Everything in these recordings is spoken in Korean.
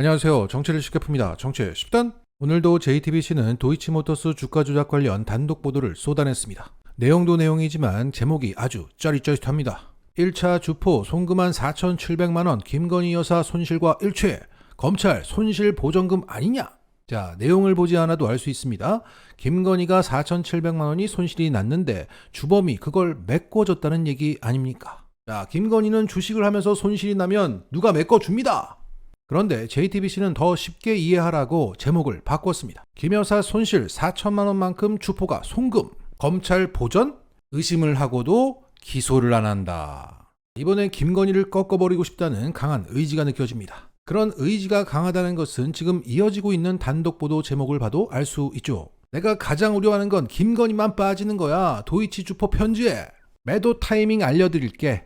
안녕하세요. 정치를 쉽게 풉니다. 정치 10단. 오늘도 JTBC는 도이치모터스 주가 조작 관련 단독 보도를 쏟아냈습니다. 내용도 내용이지만 제목이 아주 짜릿짜릿합니다. 1차 주포 송금한 4,700만원 김건희 여사 손실과 일체, 검찰 손실 보전금 아니냐? 자, 내용을 보지 않아도 알 수 있습니다. 김건희가 4,700만원이 손실이 났는데 주범이 그걸 메꿔줬다는 얘기 아닙니까? 자, 김건희는 주식을 하면서 손실이 나면 누가 메꿔줍니다. 그런데 JTBC는 더 쉽게 이해하라고 제목을 바꿨습니다. 김 여사 손실 4천만 원만큼 주포가 송금, 검찰 보전? 의심을 하고도 기소를 안 한다. 이번에 김건희를 꺾어버리고 싶다는 강한 의지가 느껴집니다. 그런 의지가 강하다는 것은 지금 이어지고 있는 단독 보도 제목을 봐도 알 수 있죠. 내가 가장 우려하는 건 김건희만 빠지는 거야. 도이치 주포 편지에. 매도 타이밍 알려드릴게.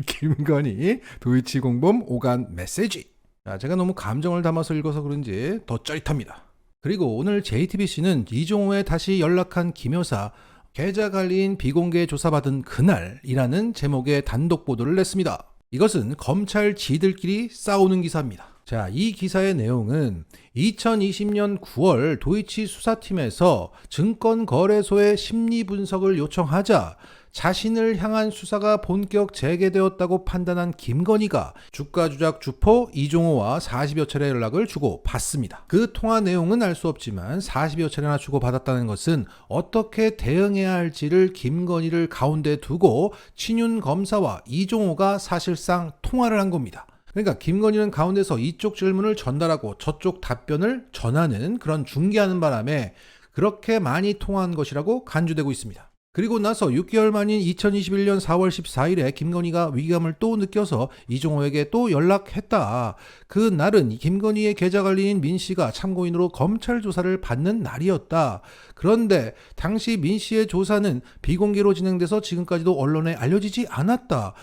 김건희 도이치 공범 오간 메시지. 자, 제가 너무 감정을 담아서 읽어서 그런지 더 짜릿합니다. 그리고 오늘 JTBC는 이종호에 다시 연락한 김 여사 계좌 관리인 비공개 조사받은 그날이라는 제목의 단독 보도를 냈습니다. 이것은 검찰 지들끼리 싸우는 기사입니다. 자, 이 기사의 내용은 2020년 9월 도이치 수사팀에서 증권거래소에 심리 분석을 요청하자 자신을 향한 수사가 본격 재개되었다고 판단한 김건희가 주가 조작 주포 이종호와 40여 차례 연락을 주고 받습니다. 그 통화 내용은 알 수 없지만 40여 차례나 주고 받았다는 것은 어떻게 대응해야 할지를 김건희를 가운데 두고 친윤 검사와 이종호가 사실상 통화를 한 겁니다. 그러니까 김건희는 가운데서 이쪽 질문을 전달하고 저쪽 답변을 전하는 그런 중개하는 바람에 그렇게 많이 통화한 것이라고 간주되고 있습니다. 그리고 나서 6개월 만인 2021년 4월 14일에 김건희가 위기감을 또 느껴서 이종호에게 또 연락했다. 그 날은 김건희의 계좌 관리인 민 씨가 참고인으로 검찰 조사를 받는 날이었다. 그런데 당시 민 씨의 조사는 비공개로 진행돼서 지금까지도 언론에 알려지지 않았다.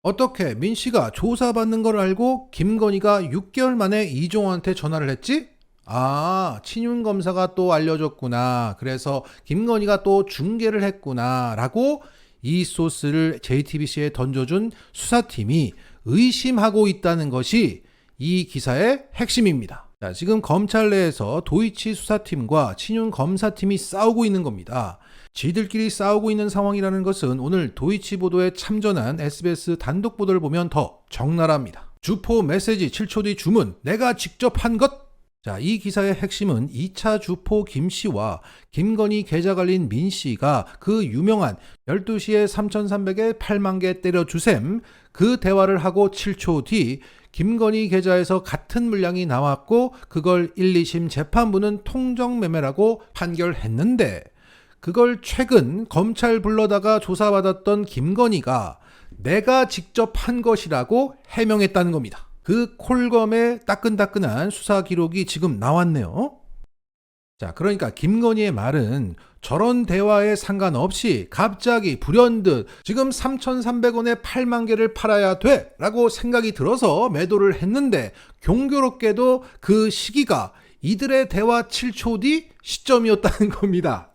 어떻게 민 씨가 조사받는 걸 알고 김건희가 6개월 만에 이종호한테 전화를 했지? 아, 친윤 검사가 또 알려줬구나. 그래서 김건희가 또 중계를 했구나. 라고 이 소스를 JTBC에 던져준 수사팀이 의심하고 있다는 것이 이 기사의 핵심입니다. 자, 지금 검찰 내에서 도이치 수사팀과 친윤 검사팀이 싸우고 있는 겁니다. 지들끼리 싸우고 있는 상황이라는 것은 오늘 도이치 보도에 참전한 SBS 단독 보도를 보면 더 적나라합니다. 주포 메시지 7초 뒤 주문, 내가 직접 한 것. 자, 이 기사의 핵심은 2차 주포 김 씨와 김건희 계좌 관리인 민 씨가 그 유명한 12시에 3,300에 8만 개 때려주셈 그 대화를 하고 7초 뒤 김건희 계좌에서 같은 물량이 나왔고 그걸 1, 2심 재판부는 통정매매라고 판결했는데 그걸 최근 검찰 불러다가 조사받았던 김건희가 내가 직접 한 것이라고 해명했다는 겁니다. 그 콜검의 따끈따끈한 수사 기록이 지금 나왔네요. 자, 그러니까 김건희의 말은 저런 대화에 상관없이 갑자기 불현듯 지금 3,300원에 8만 개를 팔아야 돼 라고 생각이 들어서 매도를 했는데 경교롭게도 그 시기가 이들의 대화 7초 뒤 시점이었다는 겁니다.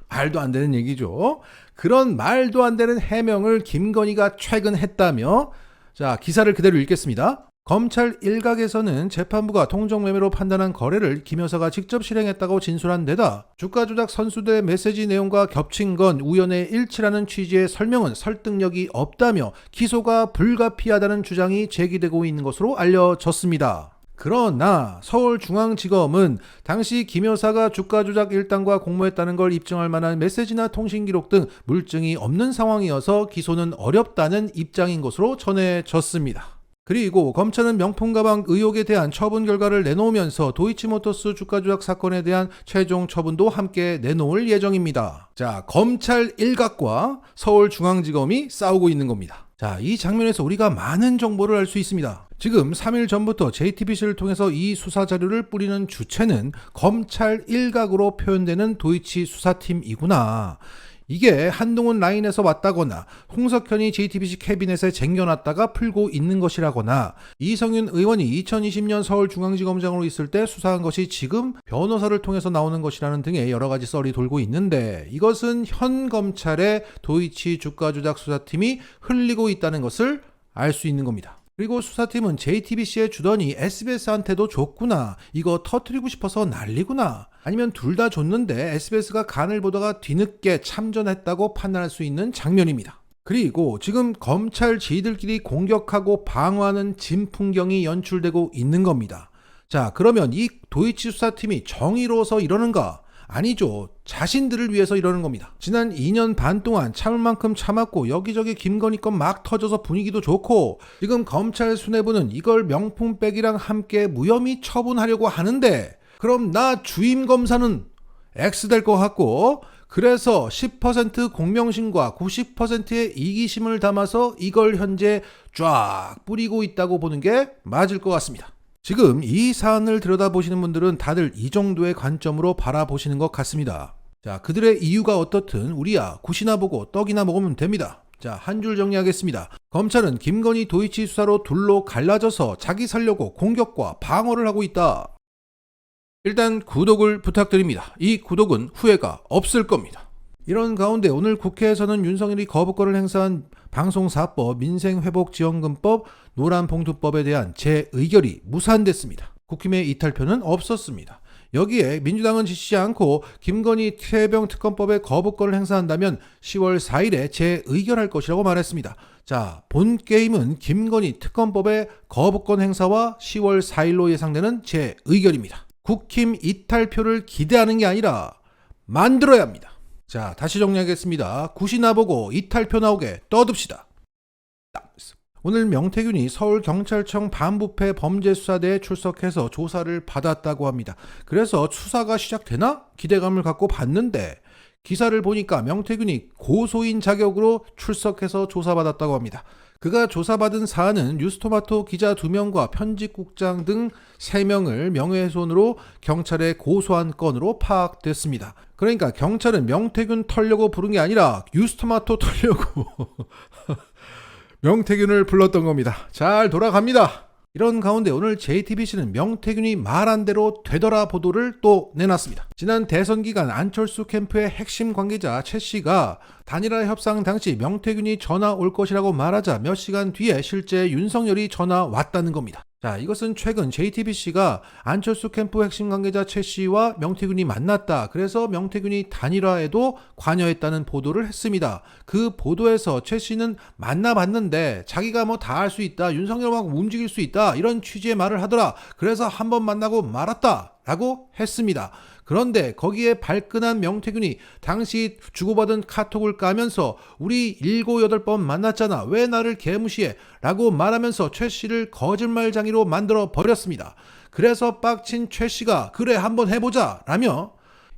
말도 안 되는 얘기죠. 그런 말도 안 되는 해명을 김건희가 최근 했다며. 자, 기사를 그대로 읽겠습니다. 검찰 일각에서는 재판부가 통정매매로 판단한 거래를 김 여사가 직접 실행했다고 진술한 데다 주가 조작 선수들의 메시지 내용과 겹친 건 우연의 일치라는 취지의 설명은 설득력이 없다며 기소가 불가피하다는 주장이 제기되고 있는 것으로 알려졌습니다. 그러나 서울중앙지검은 당시 김 여사가 주가 조작 일당과 공모했다는 걸 입증할 만한 메시지나 통신 기록 등 물증이 없는 상황이어서 기소는 어렵다는 입장인 것으로 전해졌습니다. 그리고 검찰은 명품 가방 의혹에 대한 처분 결과를 내놓으면서 도이치모터스 주가 조작 사건에 대한 최종 처분도 함께 내놓을 예정입니다. 자, 검찰 일각과 서울중앙지검이 싸우고 있는 겁니다. 자, 이 장면에서 우리가 많은 정보를 알 수 있습니다. 지금 3일 전부터 JTBC를 통해서 이 수사 자료를 뿌리는 주체는 검찰 일각으로 표현되는 도이치 수사팀이구나. 이게 한동훈 라인에서 왔다거나 홍석현이 JTBC 캐비넷에 쟁여놨다가 풀고 있는 것이라거나 이성윤 의원이 2020년 서울중앙지검장으로 있을 때 수사한 것이 지금 변호사를 통해서 나오는 것이라는 등의 여러 가지 썰이 돌고 있는데 이것은 현 검찰의 도이치 주가 조작 수사팀이 흘리고 있다는 것을 알 수 있는 겁니다. 그리고 수사팀은 JTBC에 주더니 SBS한테도 줬구나. 이거 터뜨리고 싶어서 난리구나. 아니면 둘 다 줬는데 SBS가 간을 보다가 뒤늦게 참전했다고 판단할 수 있는 장면입니다. 그리고 지금 검찰 지들끼리 공격하고 방어하는 진풍경이 연출되고 있는 겁니다. 자, 그러면 이 도이치 수사팀이 정의로워서 이러는가? 아니죠. 자신들을 위해서 이러는 겁니다. 지난 2년 반 동안 참을 만큼 참았고 여기저기 김건희 건 막 터져서 분위기도 좋고 지금 검찰 수뇌부는 이걸 명품백이랑 함께 무혐의 처분하려고 하는데 그럼 나 주임 검사는 X 될 것 같고 그래서 10% 공명심과 90%의 이기심을 담아서 이걸 현재 쫙 뿌리고 있다고 보는 게 맞을 것 같습니다. 지금 이 사안을 들여다보시는 분들은 다들 이 정도의 관점으로 바라보시는 것 같습니다. 자, 그들의 이유가 어떻든 우리야 굿이나 보고 떡이나 먹으면 됩니다. 자, 한 줄 정리하겠습니다. 검찰은 김건희 도이치 수사로 둘로 갈라져서 자기 살려고 공격과 방어를 하고 있다. 일단 구독을 부탁드립니다. 이 구독은 후회가 없을 겁니다. 이런 가운데 오늘 국회에서는 윤석열이 거부권을 행사한 방송사법, 민생회복지원금법, 노란봉투법에 대한 재의결이 무산됐습니다. 국힘의 이탈표는 없었습니다. 여기에 민주당은 지시지 않고 김건희 최병 특검법에 거부권을 행사한다면 10월 4일에 재의결할 것이라고 말했습니다. 자, 본 게임은 김건희 특검법의 거부권 행사와 10월 4일로 예상되는 재의결입니다. 국힘 이탈표를 기대하는 게 아니라 만들어야 합니다. 자, 다시 정리하겠습니다. 굿이나 보고 이탈표 나오게 떠듭시다. 오늘 명태균이 서울경찰청 반부패 범죄수사대에 출석해서 조사를 받았다고 합니다. 그래서 수사가 시작되나? 기대감을 갖고 봤는데 기사를 보니까 명태균이 고소인 자격으로 출석해서 조사받았다고 합니다. 그가 조사받은 사안은 뉴스토마토 기자 2명과 편집국장 등 3명을 명예훼손으로 경찰에 고소한 건으로 파악됐습니다. 그러니까 경찰은 명태균 털려고 부른 게 아니라 뉴스토마토 털려고 명태균을 불렀던 겁니다. 잘 돌아갑니다. 이런 가운데 오늘 JTBC는 명태균이 말한 대로 되더라 보도를 또 내놨습니다. 지난 대선 기간 안철수 캠프의 핵심 관계자 최 씨가 단일화 협상 당시 명태균이 전화 올 것이라고 말하자 몇 시간 뒤에 실제 윤석열이 전화 왔다는 겁니다. 자, 이것은 최근 JTBC가 안철수 캠프 핵심 관계자 최 씨와 명태균이 만났다. 그래서 명태균이 단일화에도 관여했다는 보도를 했습니다. 그 보도에서 최 씨는 만나봤는데 자기가 뭐 다 할 수 있다. 윤석열 막 움직일 수 있다. 이런 취지의 말을 하더라. 그래서 한번 만나고 말았다. 라고 했습니다. 그런데 거기에 발끈한 명태균이 당시 주고받은 카톡을 까면서 우리 7, 8번 만났잖아. 왜 나를 개무시해? 라고 말하면서 최 씨를 거짓말장이로 만들어 버렸습니다. 그래서 빡친 최 씨가 그래 한번 해보자 라며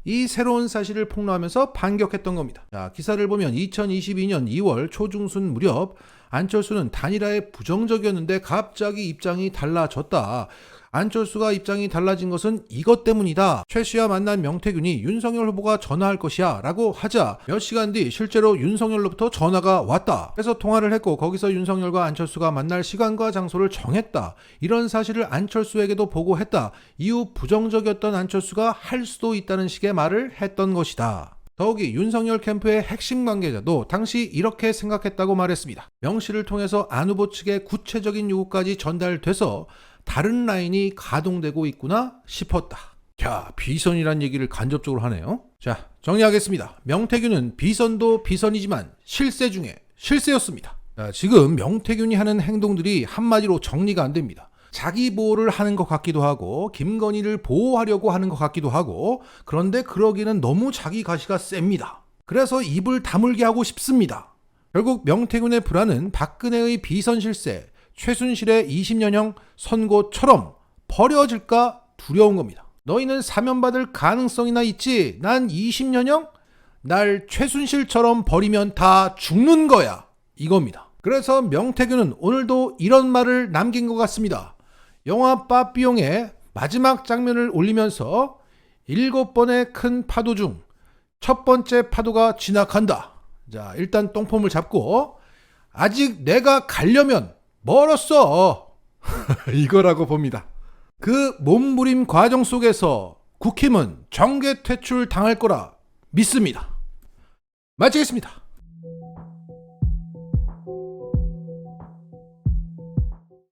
이 새로운 사실을 폭로하면서 반격했던 겁니다. 자, 기사를 보면 2022년 2월 초중순 무렵 안철수는 단일화에 부정적이었는데 갑자기 입장이 달라졌다. 안철수가 입장이 달라진 것은 이것 때문이다. 최 씨와 만난 명태균이 윤석열 후보가 전화할 것이야 라고 하자 몇 시간 뒤 실제로 윤석열로부터 전화가 왔다. 그래서 통화를 했고 거기서 윤석열과 안철수가 만날 시간과 장소를 정했다. 이런 사실을 안철수에게도 보고했다. 이후 부정적이었던 안철수가 할 수도 있다는 식의 말을 했던 것이다. 더욱이 윤석열 캠프의 핵심 관계자도 당시 이렇게 생각했다고 말했습니다. 명 씨를 통해서 안 후보 측의 구체적인 요구까지 전달돼서 다른 라인이 가동되고 있구나 싶었다. 자, 비선이란 얘기를 간접적으로 하네요. 자, 정리하겠습니다. 명태균은 비선도 비선이지만 실세 중에 실세였습니다. 자, 지금 명태균이 하는 행동들이 한마디로 정리가 안 됩니다. 자기 보호를 하는 것 같기도 하고 김건희를 보호하려고 하는 것 같기도 하고 그런데 그러기는 너무 자기 가시가 셉니다. 그래서 입을 다물게 하고 싶습니다. 결국 명태균의 불안은 박근혜의 비선 실세, 최순실의 20년형 선고처럼 버려질까 두려운 겁니다. 너희는 사면받을 가능성이나 있지. 난 20년형? 날 최순실처럼 버리면 다 죽는 거야. 이겁니다. 그래서 명태균은 오늘도 이런 말을 남긴 것 같습니다. 영화 빠삐용의 마지막 장면을 올리면서 7번의 큰 파도 중 첫 번째 파도가 지나간다. 자, 일단 똥폼을 잡고 아직 내가 가려면 멀었어. 이거라고 봅니다. 그 몸부림 과정 속에서 국힘은 정계 퇴출 당할 거라 믿습니다. 마치겠습니다.